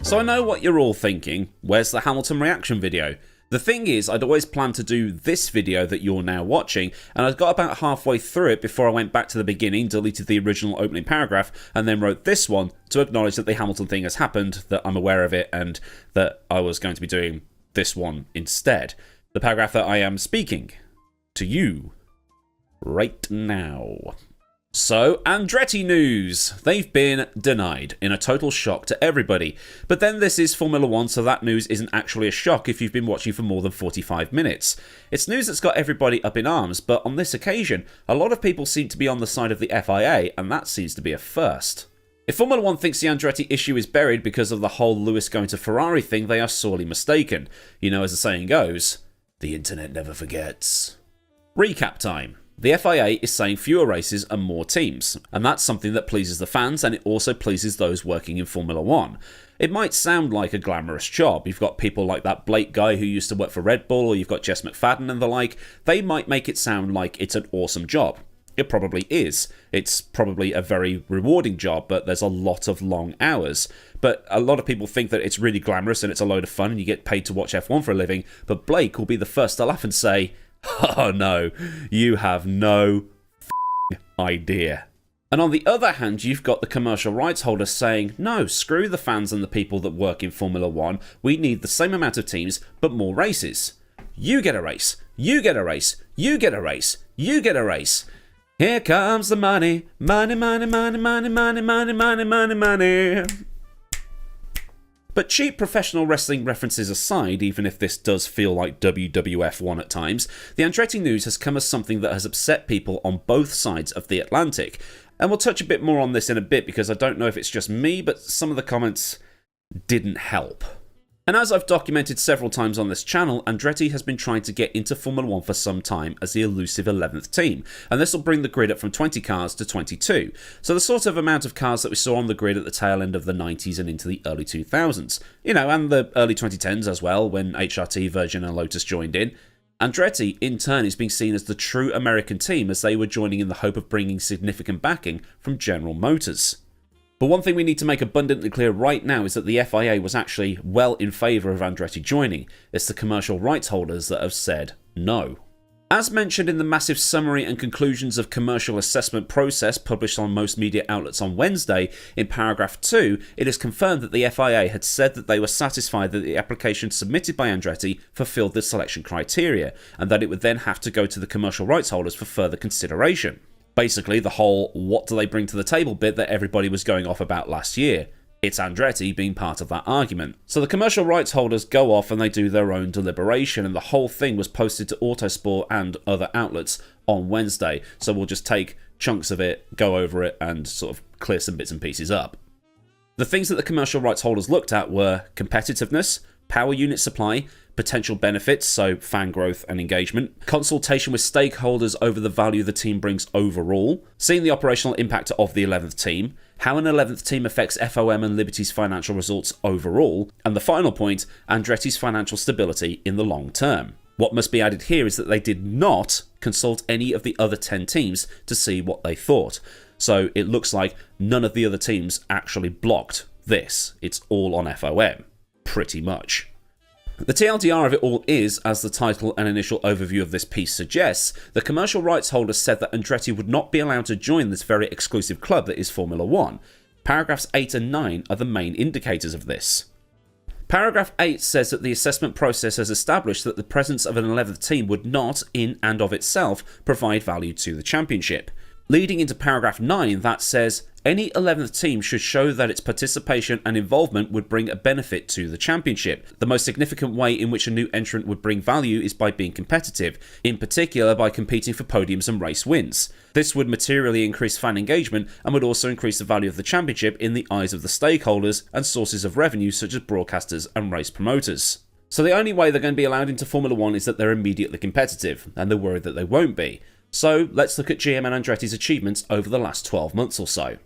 So I know what you're all thinking, where's the Hamilton reaction video? The thing is, I'd always planned to do this video that you're now watching, and I got about halfway through it before I went back to the beginning, deleted the original opening paragraph, and then wrote this one to acknowledge that the Hamilton thing has happened, that I'm aware of it, and that I was going to be doing this one instead. The paragraph that I am speaking to you right now. So, Andretti news. They've been denied, in a total shock to everybody. But then this is Formula 1, so that news isn't actually a shock if you've been watching for more than 45 minutes. It's news that's got everybody up in arms, but on this occasion, a lot of people seem to be on the side of the FIA, and that seems to be a first. If Formula 1 thinks the Andretti issue is buried because of the whole Lewis going to Ferrari thing, they are sorely mistaken. You know, as the saying goes, the internet never forgets. Recap time. The FIA is saying fewer races and more teams, and that's something that pleases the fans, and it also pleases those working in Formula 1. It might sound like a glamorous job. You've got people like that Blake guy who used to work for Red Bull, or you've got Jess McFadden and the like. They might make it sound like it's an awesome job. It probably is. It's probably a very rewarding job, but there's a lot of long hours. But a lot of people think that it's really glamorous and it's a load of fun and you get paid to watch F1 for a living, but Blake will be the first to laugh and say, oh no, you have no idea. And on the other hand, you've got the commercial rights holders saying, no, screw the fans and the people that work in Formula 1. We need the same amount of teams, but more races. You get a race. You get a race. You get a race. You get a race. Here comes the money. Money, money, money, money, money, money, money, money, money. But cheap professional wrestling references aside, even if this does feel like WWF1 at times, the Andretti news has come as something that has upset people on both sides of the Atlantic. And we'll touch a bit more on this in a bit because I don't know if it's just me, but some of the comments didn't help. And as I've documented several times on this channel, Andretti has been trying to get into Formula 1 for some time as the elusive 11th team, and this will bring the grid up from 20 cars to 22, so the sort of amount of cars that we saw on the grid at the tail end of the 90s and into the early 2000s. You know, and the early 2010s as well, when HRT, Virgin and Lotus joined in. Andretti, in turn, is being seen as the true American team as they were joining in the hope of bringing significant backing from General Motors. But one thing we need to make abundantly clear right now is that the FIA was actually well in favour of Andretti joining. It's the commercial rights holders that have said no. As mentioned in the massive summary and conclusions of commercial assessment process published on most media outlets on Wednesday, in paragraph 2, it is confirmed that the FIA had said that they were satisfied that the application submitted by Andretti fulfilled the selection criteria, and that it would then have to go to the commercial rights holders for further consideration. Basically, the whole what do they bring to the table bit that everybody was going off about last year. It's Andretti being part of that argument. So the commercial rights holders go off and they do their own deliberation, and the whole thing was posted to Autosport and other outlets on Wednesday. So we'll just take chunks of it, go over it, and sort of clear some bits and pieces up. The things that the commercial rights holders looked at were competitiveness, power unit supply, potential benefits, so fan growth and engagement, consultation with stakeholders over the value the team brings overall, seeing the operational impact of the 11th team, how an 11th team affects FOM and Liberty's financial results overall, and the final point, Andretti's financial stability in the long term. What must be added here is that they did not consult any of the other 10 teams to see what they thought. So it looks like none of the other teams actually blocked this. It's all on FOM. Pretty much. The TLDR of it all is, as the title and initial overview of this piece suggests, the commercial rights holders said that Andretti would not be allowed to join this very exclusive club that is Formula 1. Paragraphs 8 and 9 are the main indicators of this. Paragraph 8 says that the assessment process has established that the presence of an 11th team would not, in and of itself, provide value to the championship. Leading into paragraph 9 that says, any 11th team should show that its participation and involvement would bring a benefit to the championship. The most significant way in which a new entrant would bring value is by being competitive, in particular by competing for podiums and race wins. This would materially increase fan engagement and would also increase the value of the championship in the eyes of the stakeholders and sources of revenue such as broadcasters and race promoters. So the only way they're going to be allowed into Formula 1 is that they're immediately competitive, and they're worried that they won't be. So let's look at GM and Andretti's achievements over the last 12 months or so.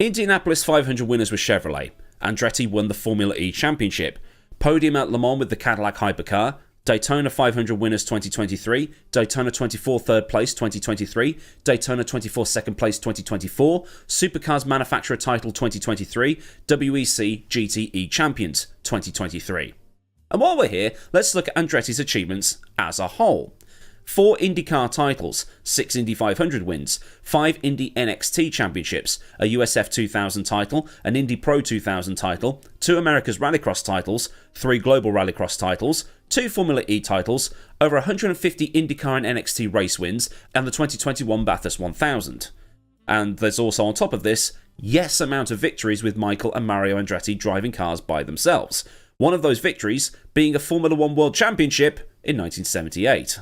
Indianapolis 500 winners with Chevrolet. Andretti won the Formula E Championship. Podium at Le Mans with the Cadillac Hypercar. Daytona 500 winners 2023, Daytona 24 third place 2023, Daytona 24 second place 2024, Supercars manufacturer title 2023, WEC GTE champions 2023. And while we're here, let's look at Andretti's achievements as a whole. 4 IndyCar titles, 6 Indy 500 wins, 5 Indy NXT championships, a USF 2000 title, an Indy Pro 2000 title, 2 America's Rallycross titles, 3 Global Rallycross titles, 2 Formula E titles, over 150 IndyCar and NXT race wins, and the 2021 Bathurst 1000. And there's also on top of this, yes amount of victories with Michael and Mario Andretti driving cars by themselves. One of those victories being a Formula 1 World Championship in 1978.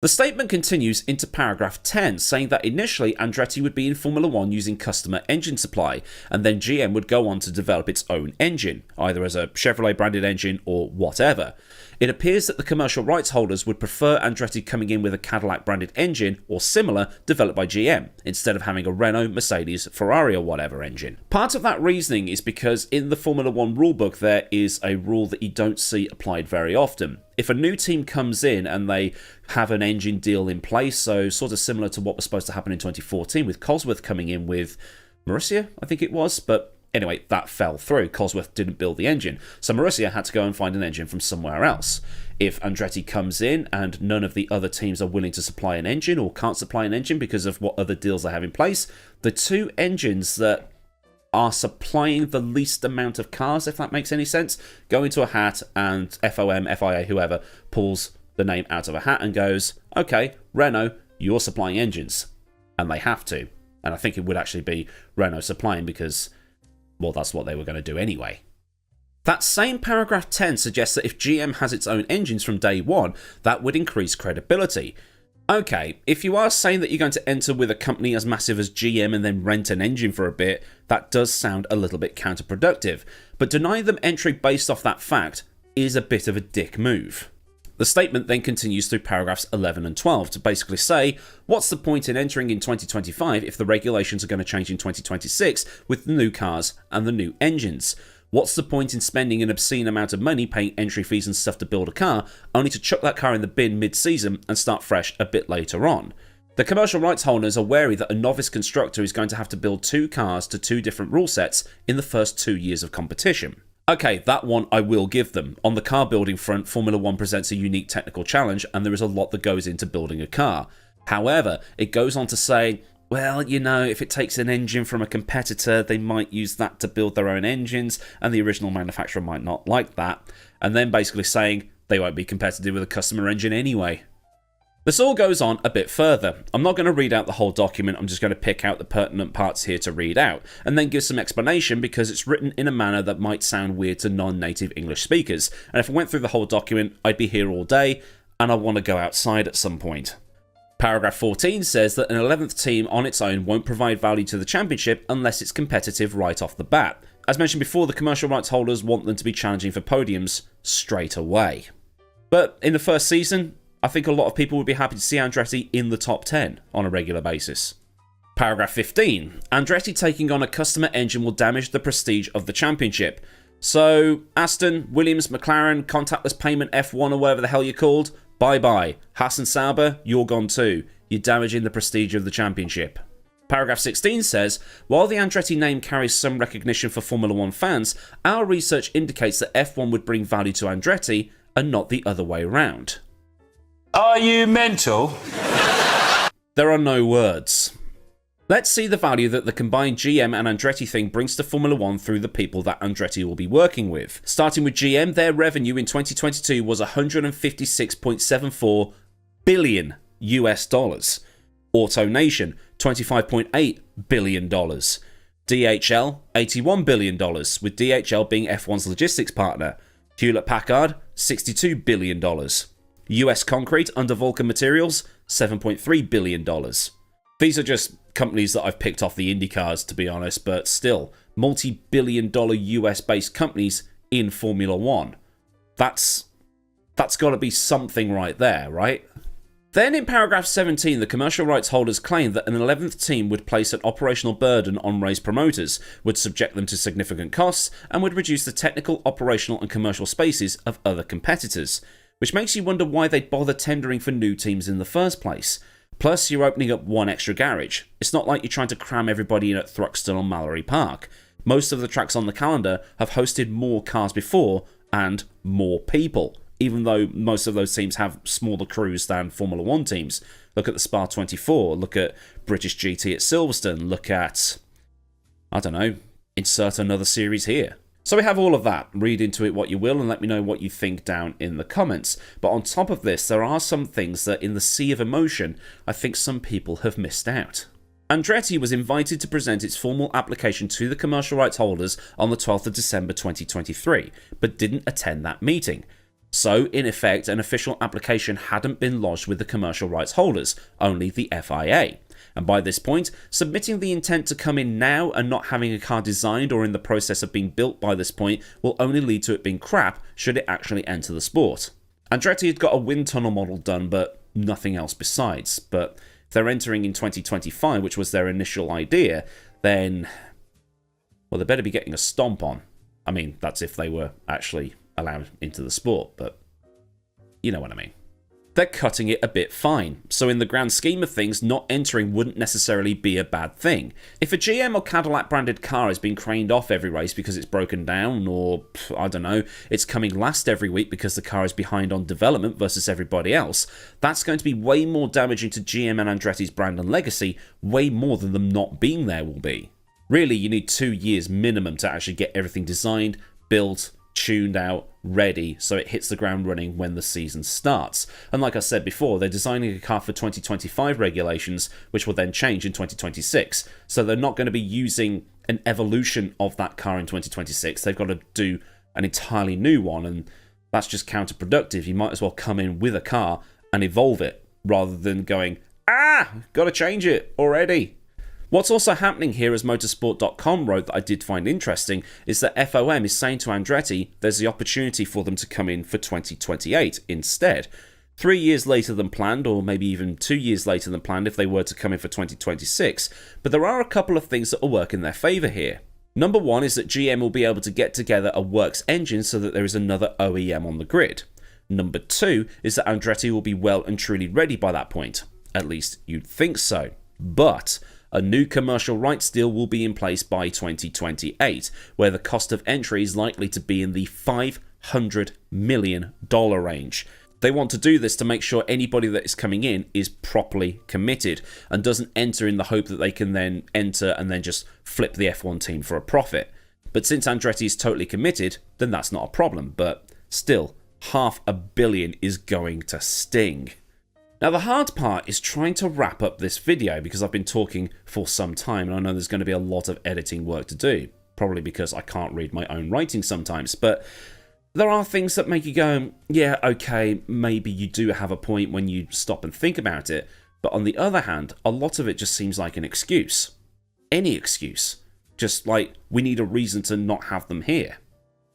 The statement continues into paragraph 10, saying that initially Andretti would be in Formula 1 using customer engine supply, and then GM would go on to develop its own engine, either as a Chevrolet branded engine or whatever. It appears that the commercial rights holders would prefer Andretti coming in with a Cadillac branded engine or similar developed by GM, instead of having a Renault, Mercedes, Ferrari or whatever engine. Part of that reasoning is because in the Formula 1 rulebook there is a rule that you don't see applied very often. If a new team comes in and they have an engine deal in place, so sort of similar to what was supposed to happen in 2014 with Cosworth coming in with Marussia, I think it was, but anyway, that fell through. Cosworth didn't build the engine, so Marussia had to go and find an engine from somewhere else. If Andretti comes in and none of the other teams are willing to supply an engine or can't supply an engine because of what other deals they have in place, the 2 engines that are supplying the least amount of cars, if that makes any sense, go into a hat and FOM, FIA, whoever, pulls the name out of a hat and goes, okay, Renault, you're supplying engines. And they have to. And I think it would actually be Renault supplying because, well, that's what they were going to do anyway. That same paragraph 10 suggests that if GM has its own engines from day one, that would increase credibility. Okay, if you are saying that you're going to enter with a company as massive as GM and then rent an engine for a bit, that does sound a little bit counterproductive. But denying them entry based off that fact is a bit of a dick move. The statement then continues through paragraphs 11 and 12 to basically say, what's the point in entering in 2025 if the regulations are going to change in 2026 with the new cars and the new engines? What's the point in spending an obscene amount of money paying entry fees and stuff to build a car, only to chuck that car in the bin mid-season and start fresh a bit later on? The commercial rights holders are wary that a novice constructor is going to have to build 2 cars to 2 different rule sets in the first 2 years of competition. Okay, that one I will give them. On the car building front, Formula 1 presents a unique technical challenge and there is a lot that goes into building a car. However, it goes on to say, well, you know, if it takes an engine from a competitor, they might use that to build their own engines, and the original manufacturer might not like that. And then basically saying they won't be competitive with a customer engine anyway. This all goes on a bit further. I'm not going to read out the whole document, I'm just going to pick out the pertinent parts here to read out, and then give some explanation because it's written in a manner that might sound weird to non-native English speakers. And if I went through the whole document, I'd be here all day, and I want to go outside at some point. Paragraph 14 says that an 11th team on its own won't provide value to the championship unless it's competitive right off the bat. As mentioned before, the commercial rights holders want them to be challenging for podiums straight away. But in the first season, I think a lot of people would be happy to see Andretti in the top 10 on a regular basis. Paragraph 15. Andretti taking on a customer engine will damage the prestige of the championship. So, Aston, Williams, McLaren, contactless payment F1 or whatever the hell you're called, bye-bye. Haas and Sauber, you're gone too. You're damaging the prestige of the championship. Paragraph 16 says, while the Andretti name carries some recognition for Formula 1 fans, our research indicates that F1 would bring value to Andretti and not the other way around. Are you mental? There are no words. Let's see the value that the combined GM and Andretti thing brings to Formula 1 through the people that Andretti will be working with. Starting with GM, their revenue in 2022 was $156.74 billion US dollars. AutoNation, $25.8 billion. DHL, $81 billion, with DHL being F1's logistics partner. Hewlett-Packard, $62 billion. US Concrete under Vulcan Materials, $7.3 billion. These are just companies that I've picked off the IndyCars, to be honest, but still, multi-billion-dollar US-based companies in Formula 1. That's got to be something right there, right? Then in paragraph 17, the commercial rights holders claim that an 11th team would place an operational burden on race promoters, would subject them to significant costs, and would reduce the technical, operational and commercial spaces of other competitors. which makes you wonder why they'd bother tendering for new teams in the first place. Plus, you're opening up one extra garage. It's not like you're trying to cram everybody in at Thruxton or Mallory Park. Most of the tracks on the calendar have hosted more cars before and more people, even though most of those teams have smaller crews than Formula 1 teams. Look at the Spa 24, look at British GT at Silverstone, look at, I don't know, insert another series here. So we have all of that. Read into it what you will and let me know what you think down in the comments. But on top of this, there are some things that in the sea of emotion, I think some people have missed out. Andretti was invited to present its formal application to the commercial rights holders on the 12th of December 2023, but didn't attend that meeting. So, in effect, an official application hadn't been lodged with the commercial rights holders, only the FIA. And by this point, submitting the intent to come in now and not having a car designed or in the process of being built by this point will only lead to it being crap should it actually enter the sport. Andretti had got a wind tunnel model done, but nothing else besides. But if they're entering in 2025, which was their initial idea, then, well, they better be getting a stomp on. I mean, that's if they were actually allowed into the sport, but you know what I mean. They're cutting it a bit fine, so in the grand scheme of things, not entering wouldn't necessarily be a bad thing. If a GM or Cadillac branded car is being craned off every race because it's broken down, or, I don't know, it's coming last every week because the car is behind on development versus everybody else, that's going to be way more damaging to GM and Andretti's brand and legacy, way more than them not being there will be. Really, you need 2 years minimum to actually get everything designed, built, tuned out, ready, so it hits the ground running when the season starts. And like I said before, they're designing a car for 2025 regulations, which will then change in 2026. So they're not going to be using an evolution of that car in 2026. They've got to do an entirely new one, and that's just counterproductive. You might as well come in with a car and evolve it, rather than going, got to change it already. What's also happening here, as motorsport.com wrote that I did find interesting, is that FOM is saying to Andretti there's the opportunity for them to come in for 2028 instead. 3 years later than planned, or maybe even 2 years later than planned if they were to come in for 2026, but there are a couple of things that will work in their favour here. Number one is that GM will be able to get together a works engine so that there is another OEM on the grid. Number two is that Andretti will be well and truly ready by that point. At least you'd think so. But a new commercial rights deal will be in place by 2028, where the cost of entry is likely to be in the $500 million range. They want to do this to make sure anybody that is coming in is properly committed and doesn't enter in the hope that they can then enter and then just flip the F1 team for a profit. But since Andretti is totally committed, then that's not a problem. But still, $500 million is going to sting. Now, the hard part is trying to wrap up this video because I've been talking for some time and I know there's going to be a lot of editing work to do, probably because I can't read my own writing sometimes, but there are things that make you go, yeah, okay, maybe you do have a point when you stop and think about it, but on the other hand, a lot of it just seems like an excuse. Any excuse. Just like, we need a reason to not have them here.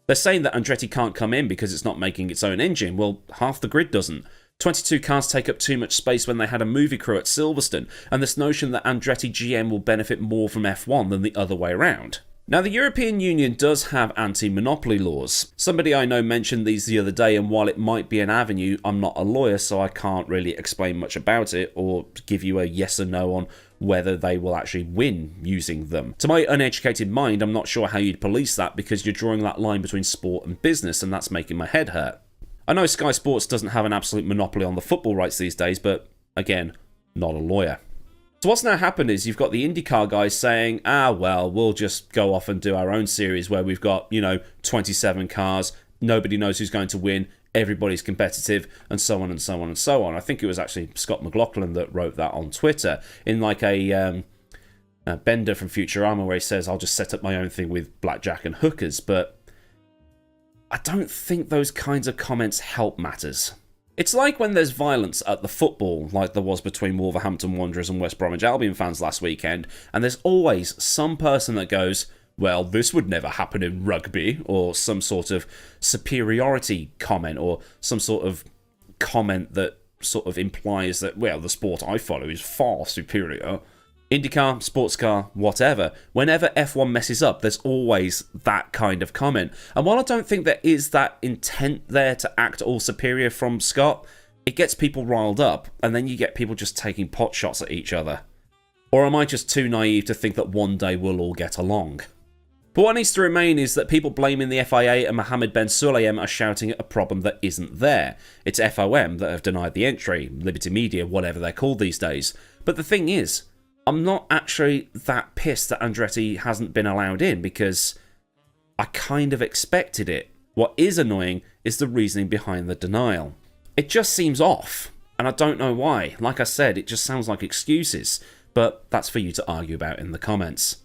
They're saying that Andretti can't come in because it's not making its own engine. Well, half the grid doesn't. 22 cars take up too much space when they had a movie crew at Silverstone, and this notion that Andretti GM will benefit more from F1 than the other way around. Now, the European Union does have anti-monopoly laws. Somebody I know mentioned these the other day, and while it might be an avenue, I'm not a lawyer, so I can't really explain much about it or give you a yes or no on whether they will actually win using them. To my uneducated mind, I'm not sure how you'd police that because you're drawing that line between sport and business, and that's making my head hurt. I know Sky Sports doesn't have an absolute monopoly on the football rights these days, but again, not a lawyer. So what's now happened is you've got the IndyCar guys saying, well, we'll just go off and do our own series where we've got, 27 cars, nobody knows who's going to win, everybody's competitive, and so on and so on and so on. I think it was actually Scott McLaughlin that wrote that on Twitter in like a Bender from Futurama where he says, I'll just set up my own thing with blackjack and hookers, but I don't think those kinds of comments help matters. It's like when there's violence at the football, like there was between Wolverhampton Wanderers and West Bromwich Albion fans last weekend, and there's always some person that goes, well, this would never happen in rugby, or some sort of superiority comment, or some sort of comment that sort of implies that, well, the sport I follow is far superior. IndyCar, sports car, whatever. Whenever F1 messes up, there's always that kind of comment. And while I don't think there is that intent there to act all superior from Scott, it gets people riled up, and then you get people just taking pot shots at each other. Or am I just too naive to think that one day we'll all get along? But what needs to remain is that people blaming the FIA and Mohammed Ben Sulayem are shouting at a problem that isn't there. It's FOM that have denied the entry, Liberty Media, whatever they're called these days. But the thing is, I'm not actually that pissed that Andretti hasn't been allowed in, because I kind of expected it. What is annoying is the reasoning behind the denial. It just seems off, and I don't know why. Like I said, it just sounds like excuses, but that's for you to argue about in the comments.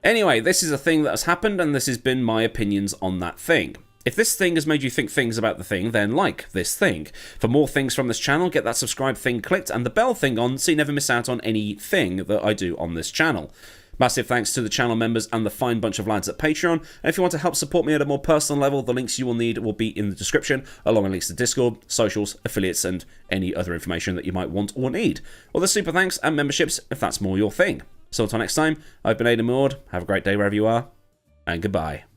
Anyway, this is a thing that has happened, and this has been my opinions on that thing. If this thing has made you think things about the thing, then like this thing. For more things from this channel, get that subscribe thing clicked and the bell thing on so you never miss out on anything that I do on this channel. Massive thanks to the channel members and the fine bunch of lads at Patreon. And if you want to help support me at a more personal level, the links you will need will be in the description, along with links to Discord, socials, affiliates, and any other information that you might want or need. Or the super thanks and memberships if that's more your thing. So until next time, I've been Millward. Have a great day wherever you are, and goodbye.